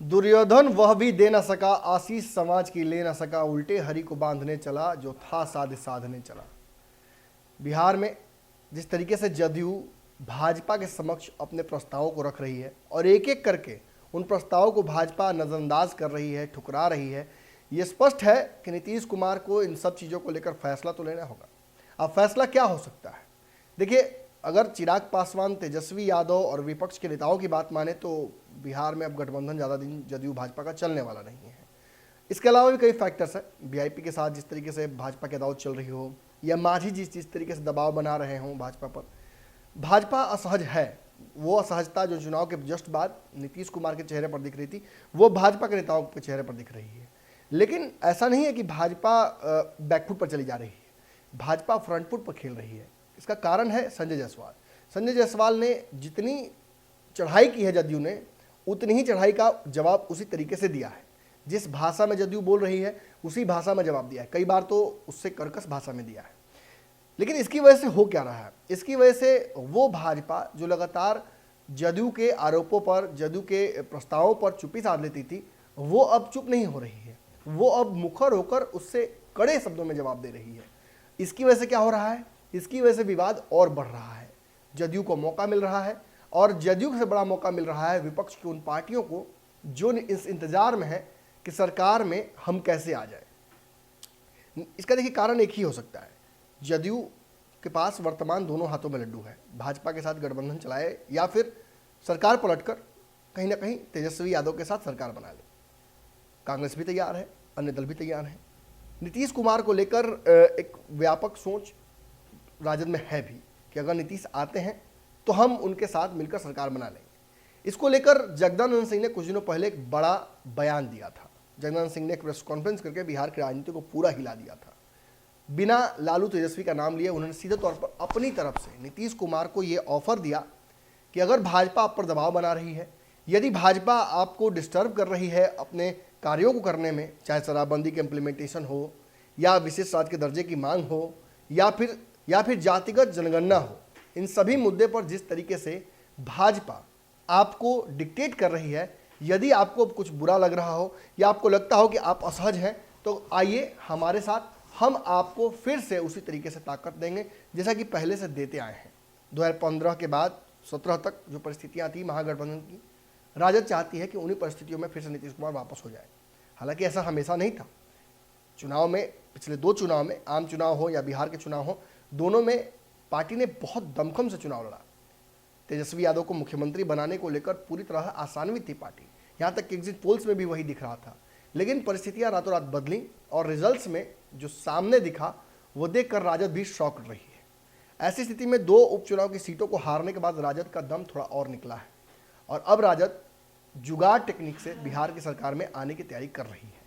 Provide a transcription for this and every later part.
दुर्योधन वह भी दे न सका, आशीष समाज की ले न सका, उल्टे हरि को बांधने चला, जो था साध साधने चला। बिहार में जिस तरीके से जदयू भाजपा के समक्ष अपने प्रस्तावों को रख रही है और एक एक करके उन प्रस्तावों को भाजपा नज़रअंदाज कर रही है, ठुकरा रही है, ये स्पष्ट है कि नीतीश कुमार को इन सब चीज़ों को लेकर फैसला तो लेना होगा। अब फैसला क्या हो सकता है? देखिए, अगर चिराग पासवान, तेजस्वी यादव और विपक्ष के नेताओं की बात माने तो बिहार में अब गठबंधन ज़्यादा दिन जदयू भाजपा का चलने वाला नहीं है। इसके अलावा भी कई फैक्टर्स हैं। वीआईपी के साथ जिस तरीके से भाजपा की अदावत चल रही हो, या मांझी जिस तरीके से दबाव बना रहे हों भाजपा पर, भाजपा असहज है। वो असहजता जो चुनाव के जस्ट बाद नीतीश कुमार के चेहरे पर दिख रही थी, वो भाजपा के नेताओं के चेहरे पर दिख रही है। लेकिन ऐसा नहीं है कि भाजपा बैकफुट पर चली जा रही है, भाजपा फ्रंट फुट पर खेल रही है। इसका कारण है संजय जायसवाल। संजय जायसवाल ने जितनी चढ़ाई की है जदयू ने, उतनी ही चढ़ाई का जवाब उसी तरीके से दिया है। जिस भाषा में जदयू बोल रही है उसी भाषा में जवाब दिया है, कई बार तो उससे कर्कश भाषा में दिया है। लेकिन इसकी वजह से हो क्या रहा है? इसकी वजह से वो भाजपा जो लगातार जदयू के आरोपों पर, जदयू के प्रस्तावों पर चुप्पी साध लेती थी, वो अब चुप नहीं हो रही है। वो अब मुखर होकर उससे कड़े शब्दों में जवाब दे रही है। इसकी वजह से क्या हो रहा है? इसकी वजह से विवाद और बढ़ रहा है। जदयू को मौका मिल रहा है, और जदयू से बड़ा मौका मिल रहा है विपक्ष की उन पार्टियों को जो इस इंतजार में है कि सरकार में हम कैसे आ जाए। इसका देखिए कारण एक ही हो सकता है, जदयू के पास वर्तमान दोनों हाथों में लड्डू है, भाजपा के साथ गठबंधन चलाए या फिर सरकार पलटकर कहीं ना कहीं तेजस्वी यादव के साथ सरकार बना ले। कांग्रेस भी तैयार है, अन्य दल भी तैयार हैं। नीतीश कुमार को लेकर एक व्यापक सोच राजद में है भी कि अगर नीतीश आते हैं तो हम उनके साथ मिलकर सरकार बना लेंगे। इसको लेकर जगदानंद सिंह ने कुछ दिनों पहले एक बड़ा बयान दिया था। जगदानंद सिंह ने एक प्रेस कॉन्फ्रेंस करके बिहार की राजनीति को पूरा हिला दिया था। बिना लालू तेजस्वी का नाम लिए उन्होंने सीधे तौर पर अपनी तरफ से नीतीश कुमार को ये ऑफर दिया कि अगर भाजपा आप पर दबाव बना रही है, यदि भाजपा आपको डिस्टर्ब कर रही है अपने कार्यों को करने में, चाहे शराबबंदी के इम्प्लीमेंटेशन हो, या विशेष राज्य के दर्जे की मांग हो, या फिर जातिगत जनगणना हो, इन सभी मुद्दे पर जिस तरीके से भाजपा आपको डिक्टेट कर रही है, यदि आपको कुछ बुरा लग रहा हो या आपको लगता हो कि आप असहज हैं, तो आइए हमारे साथ, हम आपको फिर से उसी तरीके से ताकत देंगे जैसा कि पहले से देते आए हैं। 2015 के बाद 17 तक जो परिस्थितियां थी महागठबंधन की, राजद चाहती है कि उन्हीं परिस्थितियों में फिर से नीतीश कुमार वापस हो जाए। हालांकि ऐसा हमेशा नहीं था। चुनाव में, पिछले 2 चुनाव में, आम चुनाव हो या बिहार के चुनाव हो, दोनों में पार्टी ने बहुत दमखम से चुनाव लड़ा। तेजस्वी यादव को मुख्यमंत्री बनाने को लेकर पूरी तरह आसान्वित थी पार्टी, यहाँ तक कि एग्जिट पोल्स में भी वही दिख रहा था। लेकिन परिस्थितियां रातों रात बदली और रिजल्ट्स में जो सामने दिखा वो देखकर राजद भी शॉक रही है। ऐसी स्थिति में 2 उपचुनाव की सीटों को हारने के बाद राजद का दम थोड़ा और निकला है, और अब राजद जुगाड़ टेक्निक से बिहार की सरकार में आने की तैयारी कर रही है।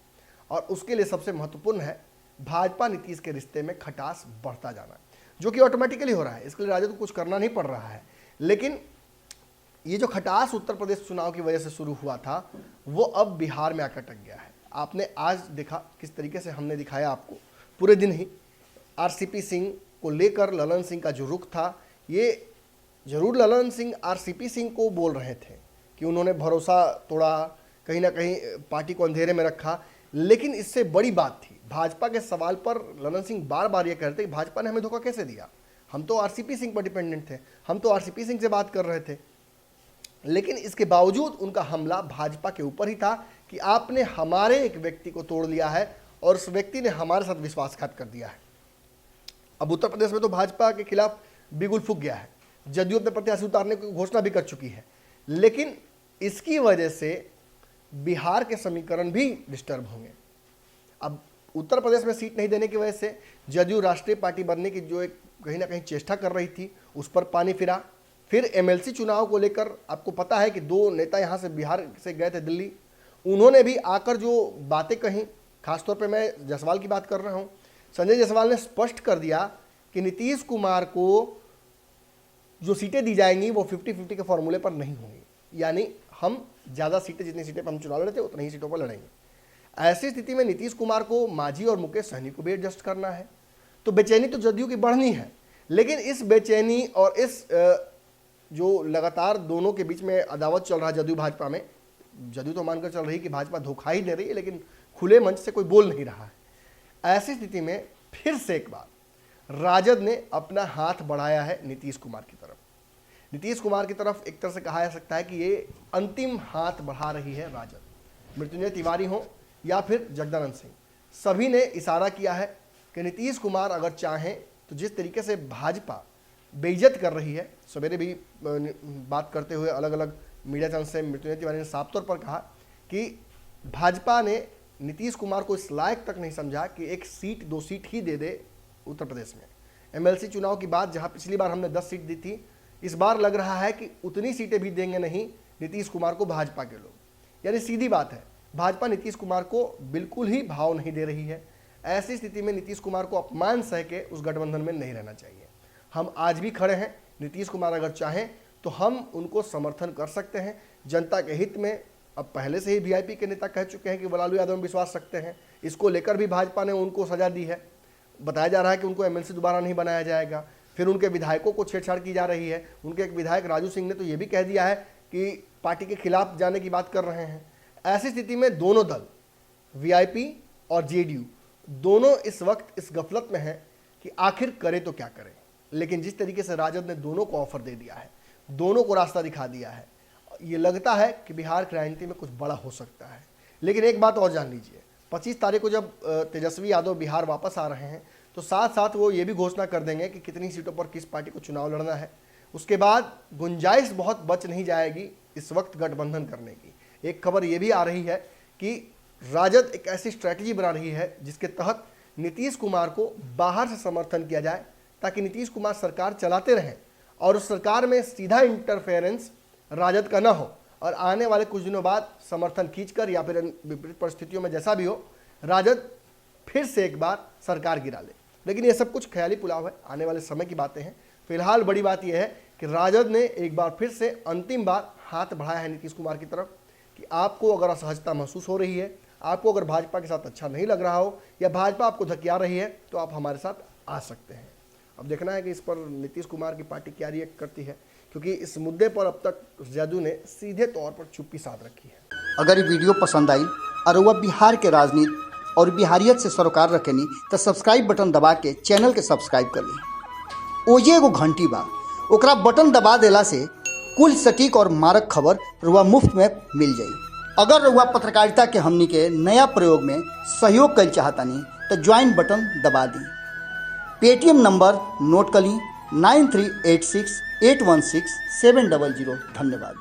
और उसके लिए सबसे महत्वपूर्ण है भाजपा नीतीश के रिश्ते में खटास बढ़ता जाना, जो कि ऑटोमेटिकली हो रहा है। इसके लिए राजद को कुछ करना नहीं पड़ रहा है। लेकिन ये जो खटास उत्तर प्रदेश चुनाव की वजह से शुरू हुआ था, वो अब बिहार में आकर अटक गया है। आपने आज देखा किस तरीके से हमने दिखाया आपको पूरे दिन ही, आरसीपी सिंह को लेकर ललन सिंह का जो रुख था, ये जरूर ललन सिंह आरसीपी सिंह को बोल रहे थे कि उन्होंने भरोसा तोड़ा, कहीं ना कहीं पार्टी को अंधेरे में रखा। लेकिन इससे बड़ी बात थी, भाजपा के सवाल पर ललन सिंह बार बार ये कहते कि भाजपा ने हमें धोखा कैसे दिया, हम तो आरसीपी सिंह पर डिपेंडेंट थे, हम तो आरसीपी सिंह से बात कर रहे थे। लेकिन इसके बावजूद उनका हमला भाजपा के ऊपर ही था कि आपने हमारे एक व्यक्ति को तोड़ लिया है और उस व्यक्ति ने हमारे साथ विश्वासघात कर दिया है। अब उत्तर प्रदेश में तो भाजपा के खिलाफ बिगुल फूंक गया है, जदयू अपने प्रत्याशी उतारने की घोषणा भी कर चुकी है। लेकिन इसकी वजह से बिहार के समीकरण भी डिस्टर्ब होंगे। अब उत्तर प्रदेश में सीट नहीं देने की वजह से जदयू राष्ट्रीय पार्टी बनने की जो एक कहीं ना कहीं चेष्टा कर रही थी, उस पर पानी फिरा। फिर एमएलसी चुनाव को लेकर आपको पता है कि 2 नेता यहाँ से बिहार से गए थे दिल्ली, उन्होंने भी आकर जो बातें कहीं, खासतौर पे मैं जायसवाल की बात कर रहा हूँ, संजय जायसवाल ने स्पष्ट कर दिया कि नीतीश कुमार को जो सीटें दी जाएंगी वो 50-50 के फॉर्मूले पर नहीं होंगी, यानी हम ज़्यादा सीटें, जितनी सीटें पर हम चुनाव लड़े थे उतनी ही सीटों पर लड़ेंगे। ऐसी स्थिति में नीतीश कुमार को मांझी और मुकेश सहनी को भी एडजस्ट करना है, तो बेचैनी तो जदयू की बढ़नी है। लेकिन इस बेचैनी और इस जो लगातार दोनों के बीच में अदावत चल रहा है जदयू भाजपा में, जदयू तो मानकर चल रही कि भाजपा धोखा ही दे रही है, लेकिन खुले मंच से कोई बोल नहीं रहा है। ऐसी स्थिति में फिर से एक बार राजद ने अपना हाथ बढ़ाया है नीतीश कुमार की तरफ। नीतीश कुमार की तरफ एक तरह से कहा जा सकता है कि ये अंतिम हाथ बढ़ा रही है राजद। मृत्युंजय तिवारी हो या फिर जगदानंद सिंह, सभी ने इशारा किया है कि नीतीश कुमार अगर चाहें तो जिस तरीके से भाजपा बेइज्जत कर रही है, सवेरे भी बात करते हुए अलग अलग मीडिया चैनल से मृत्युंजय तिवारी ने साफ तौर पर कहा कि भाजपा ने नीतीश कुमार को इस लायक तक नहीं समझा कि एक सीट 2 सीट ही दे दे उत्तर प्रदेश में। एमएलसी चुनाव की बात, जहां पिछली बार हमने 10 सीट दी थी, इस बार लग रहा है कि उतनी सीटें भी देंगे नहीं नीतीश कुमार को भाजपा के लोग। यानी सीधी बात है, भाजपा नीतीश कुमार को बिल्कुल ही भाव नहीं दे रही है। ऐसी स्थिति में नीतीश कुमार को अपमान सह के उस गठबंधन में नहीं रहना चाहिए। हम आज भी खड़े हैं, नीतीश कुमार अगर चाहें तो हम उनको समर्थन कर सकते हैं जनता के हित में। अब पहले से ही वीआईपी के नेता कह चुके हैं कि वो लालू यादव में विश्वास रखते हैं। इसको लेकर भी भाजपा ने उनको सजा दी है। बताया जा रहा है कि उनको एमएलसी दोबारा नहीं बनाया जाएगा। फिर उनके विधायकों को छेड़छाड़ की जा रही है। उनके एक विधायक राजू सिंह ने तो ये भी कह दिया है कि पार्टी के खिलाफ जाने की बात कर रहे हैं। ऐसी स्थिति में दोनों दल, वीआईपी और जेडीयू, दोनों इस वक्त इस गफलत में हैं कि आखिर करे तो क्या करें। लेकिन जिस तरीके से राजद ने दोनों को ऑफर दे दिया है, दोनों को रास्ता दिखा दिया है, ये लगता है कि बिहार की राजनीति में कुछ बड़ा हो सकता है। लेकिन एक बात और जान लीजिए, 25 तारीख को जब तेजस्वी यादव बिहार वापस आ रहे हैं तो साथ साथ वो ये भी घोषणा कर देंगे कि कितनी सीटों पर किस पार्टी को चुनाव लड़ना है। उसके बाद गुंजाइश बहुत बच नहीं जाएगी इस वक्त गठबंधन करने की। एक खबर ये भी आ रही है कि राजद एक ऐसी स्ट्रैटेजी बना रही है जिसके तहत नीतीश कुमार को बाहर से समर्थन किया जाए, ताकि नीतीश कुमार सरकार चलाते रहें और उस सरकार में सीधा इंटरफेरेंस राजद का ना हो, और आने वाले कुछ दिनों बाद समर्थन खींचकर या फिर विपरीत परिस्थितियों में जैसा भी हो, राजद फिर से एक बार सरकार गिरा ले। लेकिन ये सब कुछ ख्याली पुलाव है, आने वाले समय की बातें हैं। फिलहाल बड़ी बात यह है कि राजद ने एक बार फिर से अंतिम बार हाथ बढ़ाया है नीतीश कुमार की तरफ कि आपको अगर असहजता महसूस हो रही है, आपको अगर भाजपा के साथ अच्छा नहीं लग रहा हो या भाजपा आपको धकिया रही है, तो आप हमारे साथ आ सकते हैं। अब देखना है कि इस पर नीतीश कुमार की पार्टी क्या रिएक्ट करती है, क्योंकि इस मुद्दे पर अब तक जदयू ने सीधे तौर पर चुप्पी साध रखी है। अगर ये वीडियो पसंद आई और वह बिहार के राजनीति और बिहारियत से सरोकार रखेनी तो सब्सक्राइब बटन दबा के चैनल के सब्सक्राइब कर ली। ओजे एगो घंटी बा, ओकरा बटन दबा देला से कुल सटीक और मारक खबर रुआ मुफ्त में मिल जाई। अगर रुआ पत्रकारिता के हमनी के नया प्रयोग में सहयोग कर चाहतानी तो ज्वाइन बटन दबा दी। पेटीएम नंबर नोट कर ली 9386816700। धन्यवाद।